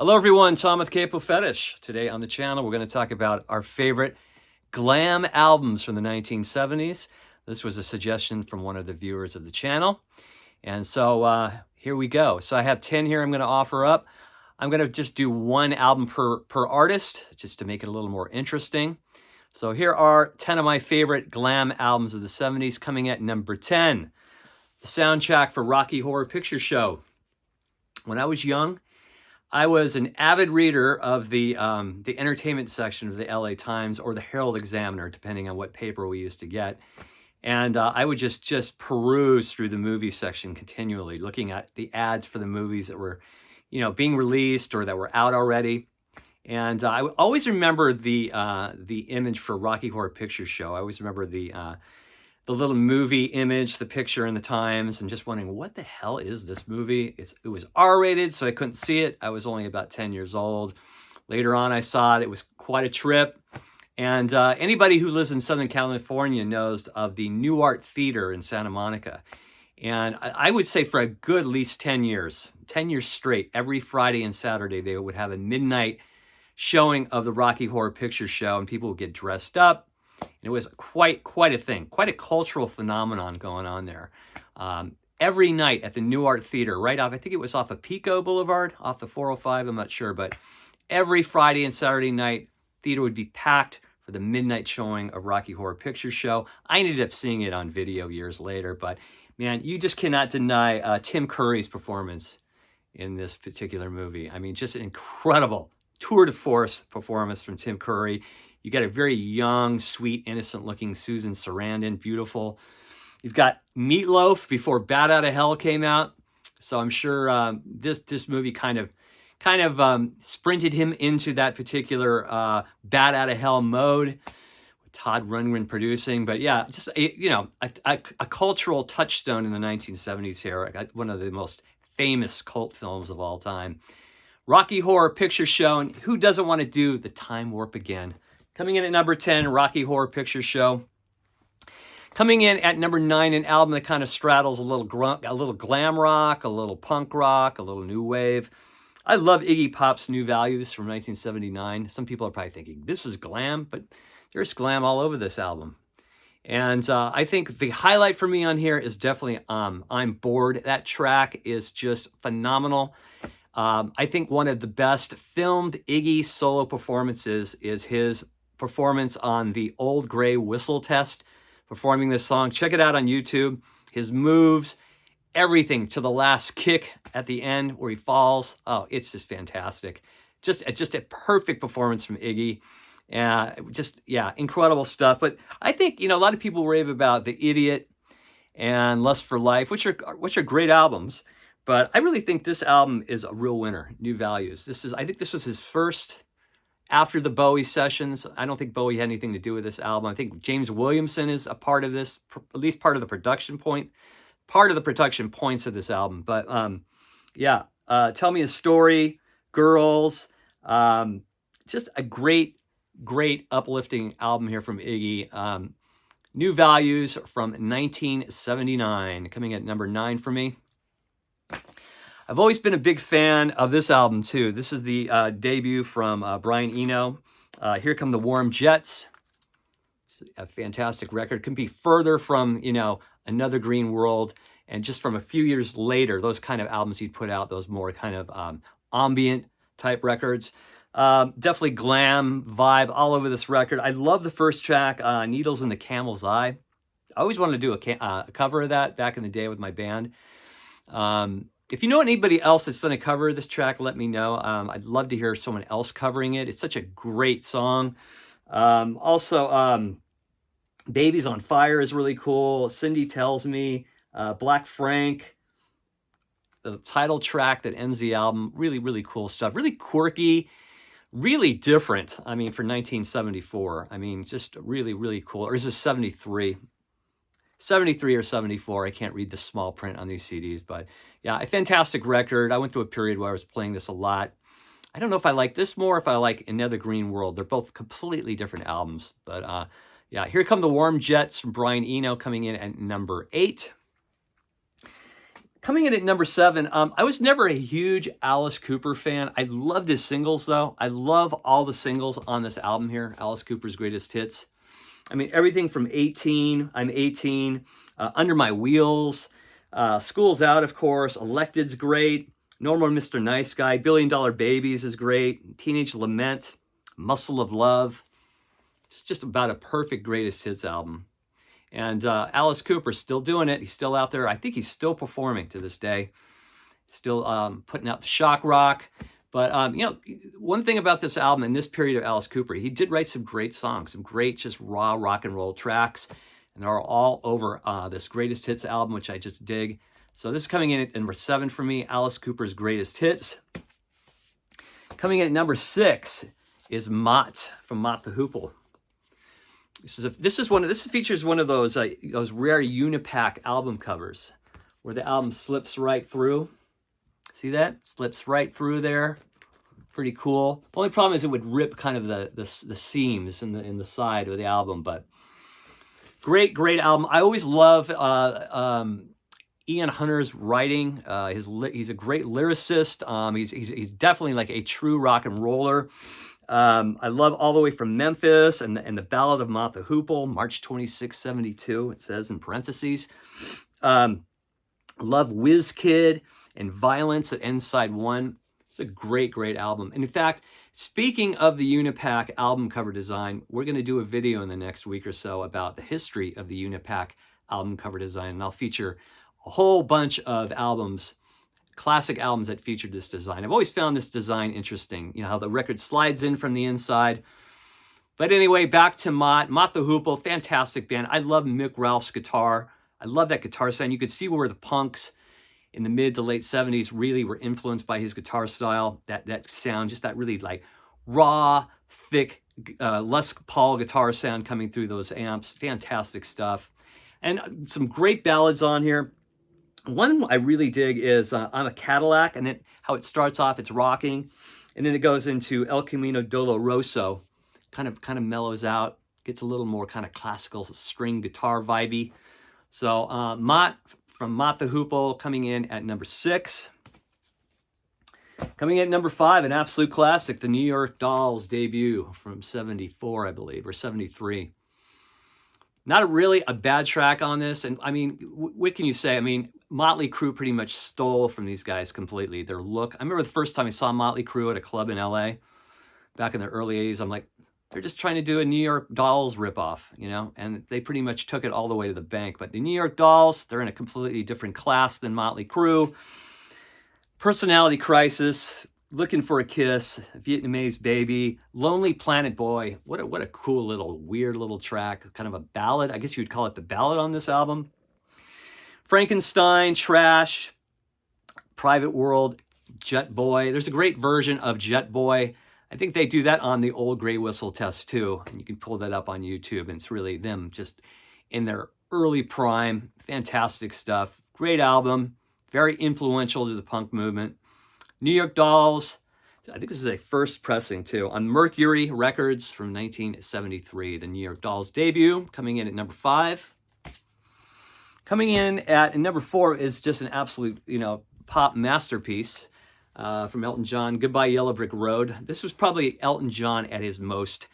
Hello everyone, Tom with Capo Fetish. Today on the channel we're going to talk about our favorite glam albums from the 1970s. This was a suggestion from one of the viewers of the channel. And so here we go. So I have 10 here I'm going to offer up. I'm going to just do one album per artist, just to make it a little more interesting. So here are 10 of my favorite glam albums of the 70s. Coming at number 10, the soundtrack for Rocky Horror Picture Show. When I was young, I was an avid reader of the entertainment section of the LA Times or the Herald Examiner, depending on what paper we used to get. And I would just peruse through the movie section continually, looking at the ads for the movies that were, being released or that were out already. And I always remember the image for Rocky Horror Picture Show. I always remember the little movie image, the picture in the Times, and just wondering, what the hell is this movie? It was R-rated, so I couldn't see it. I was only about 10 years old. Later on, I saw it. It was quite a trip. And anybody who lives in Southern California knows of the New Art Theater in Santa Monica. And I would say for a good at least 10 years straight, every Friday and Saturday, they would have a midnight showing of the Rocky Horror Picture Show, and people would get dressed up. It was quite a thing, quite a cultural phenomenon going on there. Every night at the New Art Theater, right off, I think it was off of Pico Boulevard, off the 405, I'm not sure, but every Friday and Saturday night, theater would be packed for the midnight showing of Rocky Horror Picture Show. I ended up seeing it on video years later, but man, you just cannot deny Tim Curry's performance in this particular movie. I mean, just an incredible tour de force performance from Tim Curry. You got a very young, sweet, innocent-looking Susan Sarandon, beautiful. You've got Meatloaf before Bat Out of Hell came out, so I'm sure this movie kind of sprinted him into that particular Bat Out of Hell mode, with Todd Rundgren producing. But yeah, just a cultural touchstone in the 1970s here. One of the most famous cult films of all time. Rocky Horror Picture Show, and who doesn't want to do the time warp again? Coming in at number 10, Rocky Horror Picture Show. Coming in at number 9, an album that kind of straddles a little glam rock, a little punk rock, a little new wave. I love Iggy Pop's New Values from 1979. Some people are probably thinking, this is glam, but there's glam all over this album. And I think the highlight for me on here is definitely I'm Bored. That track is just phenomenal. I think one of the best filmed Iggy solo performances is his performance on the Old Gray Whistle Test, performing this song. Check it out on YouTube. His moves, everything to the last kick at the end where he falls. Oh, it's just fantastic. Just a perfect performance from Iggy. Incredible stuff. But I think, a lot of people rave about The Idiot and Lust for Life, which are great albums. But I really think this album is a real winner, New Values. I think this was his first after the Bowie sessions. I don't think Bowie had anything to do with this album. I think James Williamson is a part of this, at least part of the production points of this album. But Tell Me a Story, Girls, just a great uplifting album here from Iggy. New Values from 1979, coming at number 9 for me. I've always been a big fan of this album too. This is the debut from Brian Eno. Here Come the Warm Jets. It's a fantastic record. Couldn't be further from, Another Green World. And just from a few years later, those kind of albums he'd put out, those more kind of ambient type records. Definitely glam vibe all over this record. I love the first track, Needles in the Camel's Eye. I always wanted to do a cover of that back in the day with my band. If you know anybody else that's done a cover of this track, let me know. I'd love to hear someone else covering it. It's such a great song. Also, Baby's on Fire is really cool. Cindy Tells Me, Black Frank, the title track that ends the album. Really, really cool stuff. Really quirky, really different. I mean, for 1974. I mean, just really, really cool. Or is this 73? 73 or 74. I can't read the small print on these CDs, but yeah, a fantastic record. I went through a period where I was playing this a lot. I don't know if I like this more, if I like Another Green World. They're both completely different albums, but yeah, Here Come the Warm Jets from Brian Eno, coming in at number 8. Coming in at number 7, I was never a huge Alice Cooper fan. I loved his singles, though. I love all the singles on this album here, Alice Cooper's Greatest Hits. I mean, everything from 18, I'm 18, Under My Wheels, School's Out, of course, Elected's great, No More Mr. Nice Guy, $1 Billion Babies is great, Teenage Lament, Muscle of Love. It's just about a perfect Greatest Hits album. And Alice Cooper's still doing it. He's still out there. I think he's still performing to this day. Still putting out the shock rock. But, you know, one thing about this album and this period of Alice Cooper, he did write some great songs, some great just raw rock and roll tracks. And they're all over this Greatest Hits album, which I just dig. So this is coming in at number 7 for me, Alice Cooper's Greatest Hits. Coming in at number 6 is Mott from Mott the Hoople. This features one of those rare Unipack album covers where the album slips right through. See that? Slips right through there. Pretty cool. The only problem is it would rip kind of the seams in the side of the album, but great album. I always love Ian Hunter's writing. He's a great lyricist. He's definitely like a true rock and roller. I love All the Way from Memphis and the Ballad of Mott the Hoople, March 26, 72, it says in parentheses. Love Whiz Kid and Violence at End Side 1. It's a great album. And in fact, speaking of the Unipack album cover design, we're going to do a video in the next week or so about the history of the Unipack album cover design. And I'll feature a whole bunch of albums, classic albums that featured this design. I've always found this design interesting, you know, how the record slides in from the inside. But anyway, back to Mott the Hoople, fantastic band. I love Mick Ralph's guitar. I love that guitar sound. You could see where the punks in the mid to late 70s really were influenced by his guitar style. That sound, just that really like raw, thick, Les Paul guitar sound coming through those amps. Fantastic stuff. And some great ballads on here. One I really dig is I'm a Cadillac, and then how it starts off, it's rocking, and then it goes into El Camino Doloroso, kind of mellows out, gets a little more kind of classical string guitar vibey. So Mott from Mott the Hoople coming in at number 6. Coming in at number 5, an absolute classic, the New York Dolls debut from 74, I believe, or 73. Not really a bad track on this. And I mean, what can you say? I mean, Motley Crue pretty much stole from these guys completely. Their look. I remember the first time I saw Motley Crue at a club in LA back in the early 80s. I'm like, they're just trying to do a New York Dolls ripoff, you know? And they pretty much took it all the way to the bank. But the New York Dolls, they're in a completely different class than Motley Crue. Personality Crisis, Looking for a Kiss, Vietnamese Baby, Lonely Planet Boy. What a cool little, weird little track. Kind of a ballad. I guess you would call it the ballad on this album. Frankenstein, Trash, Private World, Jet Boy. There's a great version of Jet Boy. I think they do that on the Old Grey Whistle test too. And you can pull that up on YouTube. And it's really them just in their early prime. Fantastic stuff. Great album. Very influential to the punk movement. New York Dolls, I think this is a first pressing too, on Mercury Records from 1973. The New York Dolls debut, coming in at number 5. Coming in at number 4 is just an absolute, you know, pop masterpiece from Elton John, Goodbye Yellow Brick Road. This was probably Elton John at his most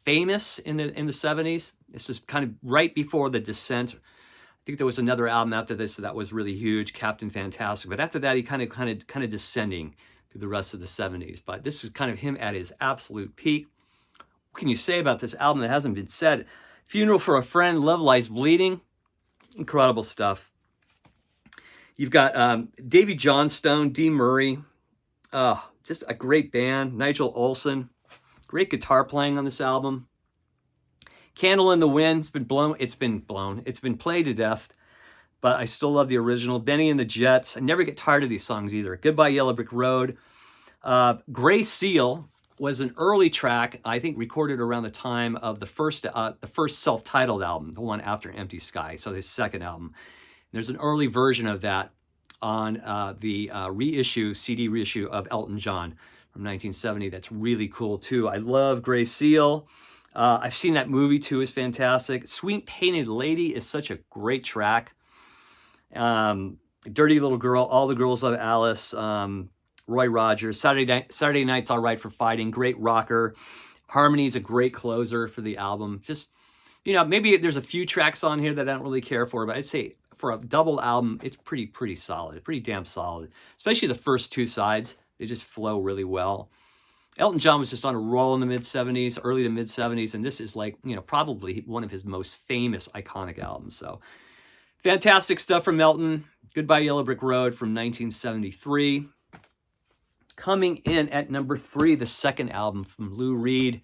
famous in the 70s. This is kind of right before The Descent. I think there was another album after this that was really huge, Captain Fantastic. But after that, he kind of descending through the rest of the 70s. But this is kind of him at his absolute peak. What can you say about this album that hasn't been said? Funeral for a Friend, Love Lies Bleeding. Incredible stuff. You've got Davy Johnstone, Dee Murray. Just a great band. Nigel Olsson. Great guitar playing on this album. Candle in the Wind, it's been played to death, but I still love the original. Benny and the Jets, I never get tired of these songs either. Goodbye Yellow Brick Road. Gray Seal was an early track, I think recorded around the time of the first self-titled album, the one after Empty Sky, so his second album. There's an early version of that on the CD reissue of Elton John from 1970 that's really cool too. I love Gray Seal. I've seen that movie too, is fantastic. Sweet Painted Lady is such a great track. Dirty Little Girl, All the Girls Love Alice, Roy Rogers, Saturday Night's All Right for Fighting, great rocker. Harmony's a great closer for the album. Just, you know, maybe there's a few tracks on here that I don't really care for, but I'd say for a double album, it's pretty solid, pretty damn solid. Especially the first two sides, they just flow really well. Elton John was just on a roll in the mid-70s, early to mid-70s, and this is like, you know, probably one of his most famous, iconic albums. So fantastic stuff from Elton. Goodbye Yellow Brick Road from 1973. Coming in at number 3, the second album from Lou Reed,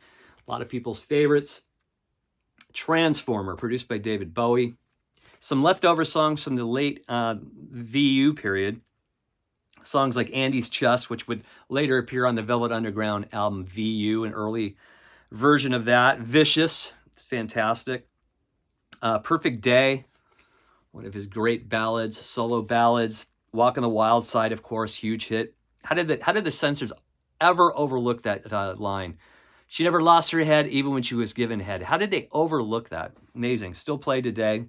a lot of people's favorites. Transformer, produced by David Bowie. Some leftover songs from the late VU period. Songs like Andy's Chest, which would later appear on the Velvet Underground album VU, an early version of that. Vicious, it's fantastic. Perfect Day, one of his great ballads, solo ballads. Walk on the Wild Side, of course, huge hit. How did the censors ever overlook that line? She never lost her head even when she was given head. How did they overlook that? Amazing. Still played today.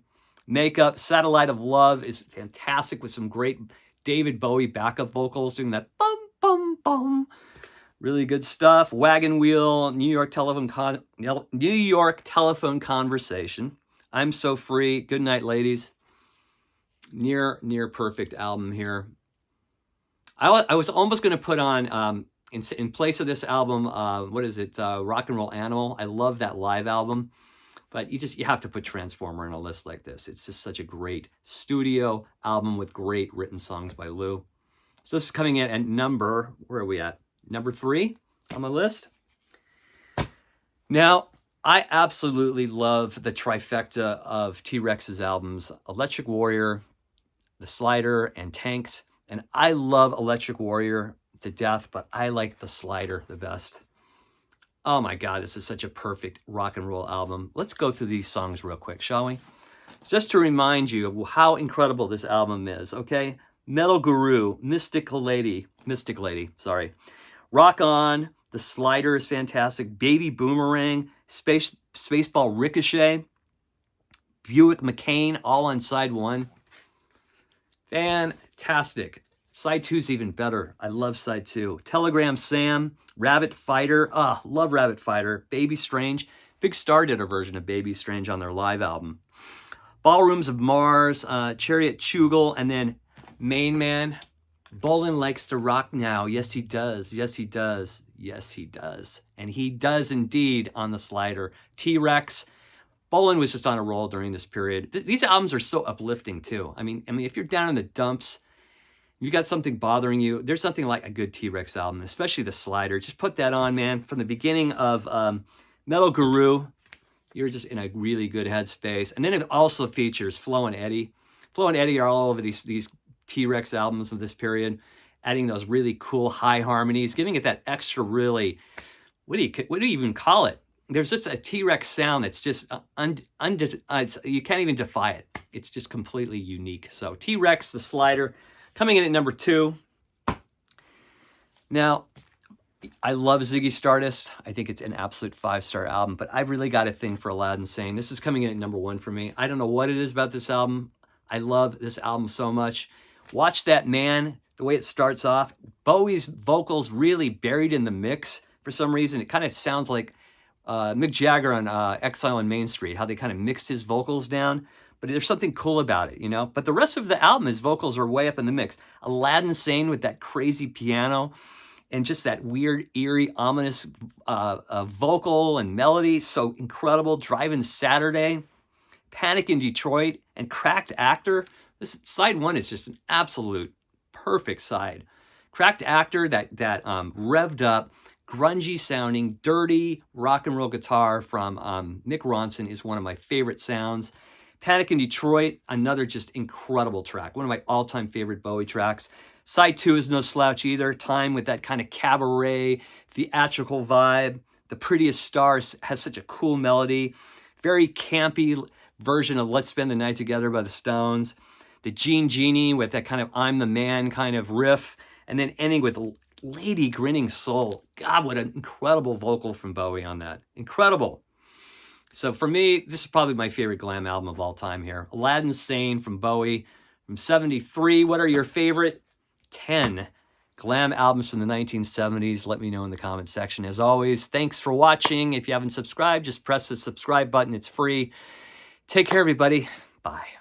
Makeup, Satellite of Love is fantastic with some great David Bowie backup vocals doing that bum, bum, bum. Really good stuff. Wagon Wheel, New York Telephone Conversation. I'm So Free. Good night, ladies. Near perfect album here. I was almost going to put on, in place of this album, what is it, Rock and Roll Animal. I love that live album, but you have to put Transformer in a list like this. It's just such a great studio album with great written songs by Lou. So this is coming in at number, where are we at? Number 3 on my list. Now, I absolutely love the trifecta of T-Rex's albums, Electric Warrior, The Slider, and Tanks. And I love Electric Warrior to death, but I like The Slider the best. Oh my God, this is such a perfect rock and roll album. Let's go through these songs real quick, shall we? Just to remind you of how incredible this album is, okay? Metal Guru, Mystic Lady, sorry. Rock On, The Slider is fantastic. Baby Boomerang, Spaceball Ricochet, Buick McCain, all on side 1. Fantastic. Side 2's even better. I love side 2. Telegram Sam, Rabbit Fighter. Love Rabbit Fighter. Baby Strange. Big Star did a version of Baby Strange on their live album. Ballrooms of Mars, Chariot Chugel, and then Main Man. Bolin likes to rock now. Yes, he does. Yes, he does. Yes, he does. And he does indeed on The Slider. TRex. Bolin was just on a roll during this period. These albums are so uplifting too. I mean, if you're down in the dumps, you got something bothering you, there's something like a good T-Rex album, especially The Slider. Just put that on, man. From the beginning of Metal Guru, you're just in a really good headspace. And then it also features Flo and Eddie. Flo and Eddie are all over these T-Rex albums of this period, adding those really cool high harmonies, giving it that extra really, what do you even call it? There's just a T-Rex sound that's just, you can't even defy it. It's just completely unique. So T-Rex, The Slider, coming in at number 2. Now, I love Ziggy Stardust. I think it's an absolute 5-star album, but I've really got a thing for Aladdin Sane. This is coming in at number 1 for me. I don't know what it is about this album. I love this album so much. Watch That Man, the way it starts off. Bowie's vocals really buried in the mix for some reason. It kind of sounds like Mick Jagger on Exile on Main Street, how they kind of mixed his vocals down. But there's something cool about it, you know? But the rest of the album, his vocals are way up in the mix. Aladdin Sane with that crazy piano and just that weird, eerie, ominous vocal and melody. So incredible. Driving Saturday, Panic in Detroit, and Cracked Actor. This side 1 is just an absolute perfect side. Cracked Actor, that revved up, grungy sounding, dirty rock and roll guitar from Mick Ronson is one of my favorite sounds. Panic in Detroit, another just incredible track. One of my all-time favorite Bowie tracks. Side 2 is no slouch either. Time with that kind of cabaret, theatrical vibe. The Prettiest Stars has such a cool melody. Very campy version of Let's Spend the Night Together by the Stones. The Gene Genie with that kind of I'm the Man kind of riff. And then ending with Lady Grinning Soul. God, what an incredible vocal from Bowie on that. Incredible. So for me, this is probably my favorite Glam album of all time here. Aladdin Sane from Bowie, from 73. What are your favorite 10 Glam albums from the 1970s? Let me know in the comment section. As always, thanks for watching. If you haven't subscribed, just press the subscribe button. It's free. Take care, everybody. Bye.